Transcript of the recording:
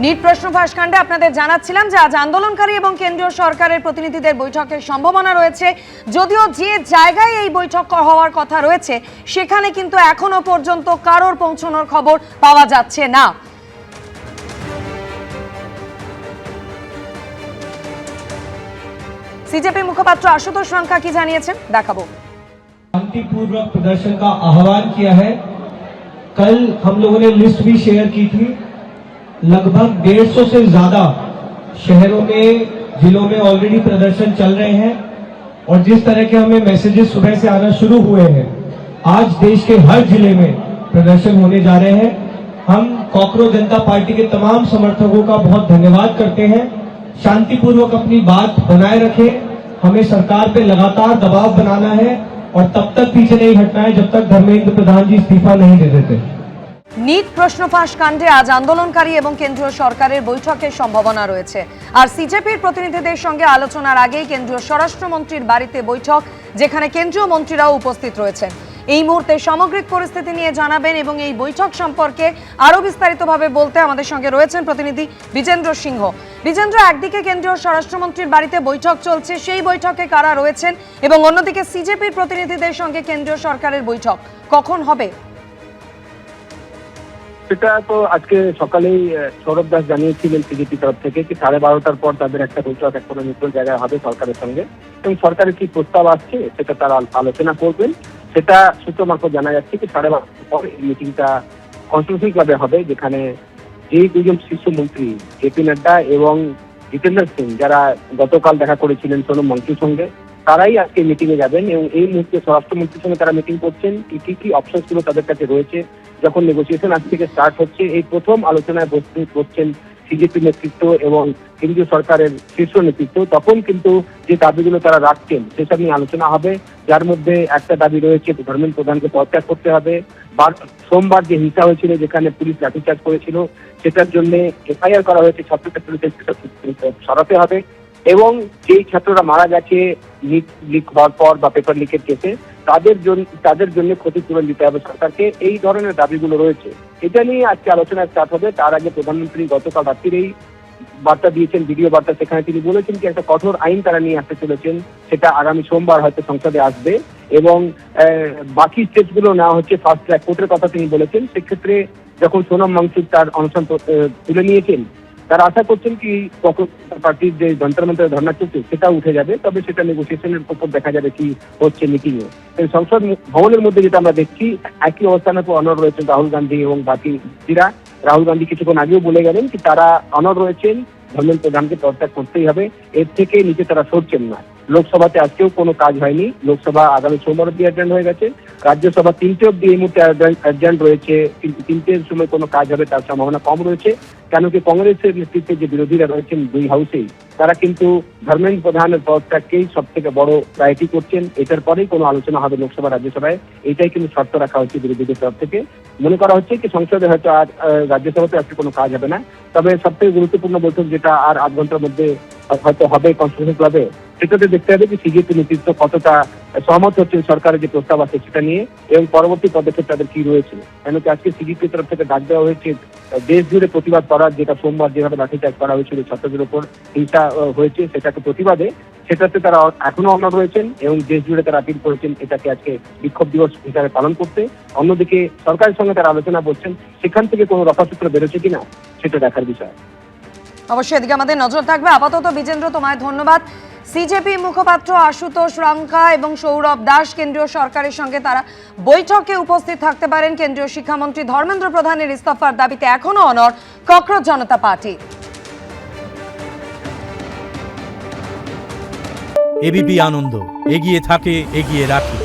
NEET প্রশ্ন ফাঁস কাণ্ডে আপনাদের জানাচ্ছিলাম যে আজ আন্দোলনকারী এবং কেন্দ্রীয় সরকারের প্রতিনিধিদের বৈঠকের সম্ভাবনা রয়েছে, যদিও যে জায়গায় এই বৈঠক হওয়ার কথা রয়েছে সেখানে কিন্তু এখনো পর্যন্ত কারোর পৌঁছানোর খবর পাওয়া যাচ্ছে না। सीजेपी मुखपात्र आशुतोष रंका की जानिয়েছেন দেখাবো। शांतिपूर्वक प्रदर्शन का आह्वान किया है। कल हम लोगों ने लिस्ट भी शेयर की थी। लगभग 150 से ज्यादा शहरों में, जिलों में ऑलरेडी प्रदर्शन चल रहे हैं और जिस तरह के हमें मैसेजेस सुबह से आना शुरू हुए हैं, आज देश के हर जिले में प्रदर्शन होने जा रहे हैं। हम कॉकरोच जनता पार्टी के तमाम समर्थकों का बहुत धन्यवाद करते हैं। शांतिपूर्वक अपनी बात बनाए रखें। हमें सरकार पे लगातार दबाव बनाना है और तब तक पीछे नहीं हटना है जब तक धर्मेंद्र प्रधान जी इस्तीफा नहीं दे देते। নিট প্রশ্ন ফাঁস কাণ্ডে আজ আন্দোলনকারী এবং কেন্দ্রীয় সরকারের বৈঠকের সম্ভাবনা রয়েছে। আর সিজেপির প্রতিনিধিদের সঙ্গে আলোচনার আগেই কেন্দ্রীয় স্বরাষ্ট্রমন্ত্রীর বাড়িতে বৈঠক, যেখানে কেন্দ্রীয় মন্ত্রীরাও উপস্থিত রয়েছেন। এই মুহূর্তে সামগ্রিক পরিস্থিতি নিয়ে জানাবেন এবং এই বৈঠক সম্পর্কে আরো বিস্তারিতভাবে বলতে আমাদের সঙ্গে রয়েছেন প্রতিনিধি বিজেন্দ্র সিংহ। বিজেন্দ্র, একদিকে কেন্দ্রীয় স্বরাষ্ট্রমন্ত্রীর বাড়িতে বৈঠক চলছে, সেই বৈঠকে কারা রয়েছেন, এবং অন্যদিকে সিজেপির প্রতিনিধিদের সঙ্গে কেন্দ্রীয় সরকারের বৈঠক কখন হবে? সেটা তো আজকে সকালেই সৌরভ দাস জানিয়েছিলেন সিজেপি তরফ থেকে কি 12:30টার পর তাদের একটা বৈঠক একটা নির্দিষ্ট জায়গায় হবে সরকারের সঙ্গে, এবং সরকারের কি প্রস্তাব আসছে সেটা তারা আলোচনা করবেন। সেটা সূত্র মারফত জানা যাচ্ছে কি 12:30টার পর এই মিটিংটা কনস্টিটিউশন ক্লাবে হবে, যেখানে যে দুজন শীর্ষ মন্ত্রী জেপি নাড্ডা এবং জিতেন্দ্র সিং, যারা গতকাল দেখা করেছিলেন সোনম ওয়াংচুকের সঙ্গে, তারাই আজকে মিটিং এ যাবেন এবং এই মুহূর্তে স্বরাষ্ট্রমন্ত্রীর সঙ্গে তারা মিটিং করছেন কি অপশনস গুলো তাদের কাছে রয়েছে। যখন নেগোসিয়েশন আজ থেকে স্টার্ট হচ্ছে, এই প্রথম আলোচনায় বসছেন সিজেপি নেতৃত্ব এবং কেন্দ্রীয় সরকারের শীর্ষ নেতৃত্ব, তখন কিন্তু যে দাবিগুলো তারা রাখছেন সেসব নিয়ে আলোচনা হবে। যার মধ্যে একটা দাবি রয়েছে ধর্মেন্দ্র প্রধানকে পদত্যাগ করতে হবে। সোমবার যে হিংসা হয়েছিল, যেখানে পুলিশ লাঠিচার্জ করেছিল, সেটার জন্য এফআইআর করা হয়েছে ছাত্রছাত্রীদের, সরাতে হবে। এবং যেই ছাত্ররা মারা গেছে নিট লিক হওয়ার পর বা পেপার লিকের কেসে, তাদের জন্য ক্ষতিপূরণ দিতে হবে সরকারকে। এই ধরনের দাবিগুলো রয়েছে, এটা নিয়ে আজকে আলোচনা স্টার্ট হবে। তার আগে প্রধানমন্ত্রী গতকাল রাত্রিরেই বার্তা দিয়েছেন, ভিডিও বার্তা, সেখানে তিনি বলেছেন কি একটা কঠোর আইন তারা নিয়ে আসতে চলেছেন, সেটা আগামী সোমবার হয়তো সংসদে আসবে। এবং বাকি স্টেপগুলো নেওয়া হচ্ছে ফাস্ট ট্র্যাক কোর্টের কথা তিনি বলেছেন। সেক্ষেত্রে যখন সোনম ওয়াংচুক তার অনশন তুলে নিয়েছেন, তারা আশা করছেন কি পার্টির যে যন্ত্র মন্ত্রের ধর্ণা চলছে সেটা উঠে যাবে, তবে সেটা নেগোসিয়েশনের উপর দেখা যাবে কি হচ্ছে মিটিং এ। সংসদ ভবনের মধ্যে যেটা আমরা দেখছি, একই অবস্থানের উপর অনড় রয়েছেন রাহুল গান্ধী এবং বাকি ব্যক্তিরা। রাহুল গান্ধী কিছুক্ষণ আগেও বলে গেলেন কি তারা অনড় রয়েছেন, ধর্মেন্দ্র প্রধানকে পদত্যাগ করতেই হবে, এর থেকে নিচে তারা সরছেন না। লোকসভাতে আজকেও কোনো কাজ হয়নি, লোকসভা আগামী সোমবার অব্দি অ্যাডজার্ন হয়ে গেছে। রাজ্যসভা 3টে অব্দি এই মুহূর্তে অ্যাডজার্ন রয়েছে, কিন্তু 3টের সময় কোনো কাজ হবে তার সম্ভাবনা কম রয়েছে। কেন কি কংগ্রেসের নেতৃত্বে যে বিরোধীরা রয়েছেন দুই হাউসেই, তারা কিন্তু ধর্মেন্দ্র প্রধানের পদত্যাগকেই সব থেকে বড় প্রায়োরিটি করছেন। এটার পরেই কোনো আলোচনা হবে লোকসভা রাজ্যসভায়, এটাই কিন্তু শর্ত রাখা হচ্ছে বিরোধীদের তরফ থেকে। মনে করা হচ্ছে কি সংসদে হয়তো আর রাজ্যসভাতে আজকে কোনো কাজ হবে না, তবে সব থেকে গুরুত্বপূর্ণ বৈঠক যেটা আর 8 ঘন্টার মধ্যে হয়তো হবে কনস্টিটিউশন ক্লাবে, সেটাতে দেখতে হবে যে সিজেপি নেতৃত্ব কতটা সহমত হচ্ছেন সরকারের যে প্রস্তাব আছে সেটা নিয়ে, এবং পরবর্তী পদক্ষেপ তাদের কি রয়েছে। কেন কি আজকে সিজেপির তরফ থেকে ডাক দেওয়া হয়েছে দেশ জুড়ে প্রতিবাদ করার, যেটা সোমবার যেভাবে লাঠিচার্জ করা হয়েছিল, ছাত্রদের উপর হিংসা হয়েছে সেটাকে প্রতিবাদে, সেটাতে তারা এখনো অনড় রয়েছেন এবং দেশ জুড়ে তারা আপিল করেছেন এটাকে আজকে বিক্ষোভ দিবস হিসাবে পালন করতে। অন্যদিকে সরকারের সঙ্গে তারা আলোচনা করছেন, সেখান থেকে কোনো রফাসূত্র বেরোচ্ছে কিনা সেটা দেখার বিষয়। অবশ্যই এদিকে আমাদের নজর থাকবে। আপাতত বিজেন্দ্র, তোমায় ধন্যবাদ। সিজেপি মুখপাত্র আশুতোষ রাঙ্কা এবং সৌরভ দাস কেন্দ্রীয় সরকারের সঙ্গে তারা বৈঠকে উপস্থিত থাকতে পারেন। কেন্দ্রীয় শিক্ষামন্ত্রী ধর্মেন্দ্র প্রধানের ইস্তফার দাবিতে এখনো অনড় ককরোচ জনতা পার্টি। এবিপি আনন্দ, এগিয়ে থাকে, এগিয়ে রাখে।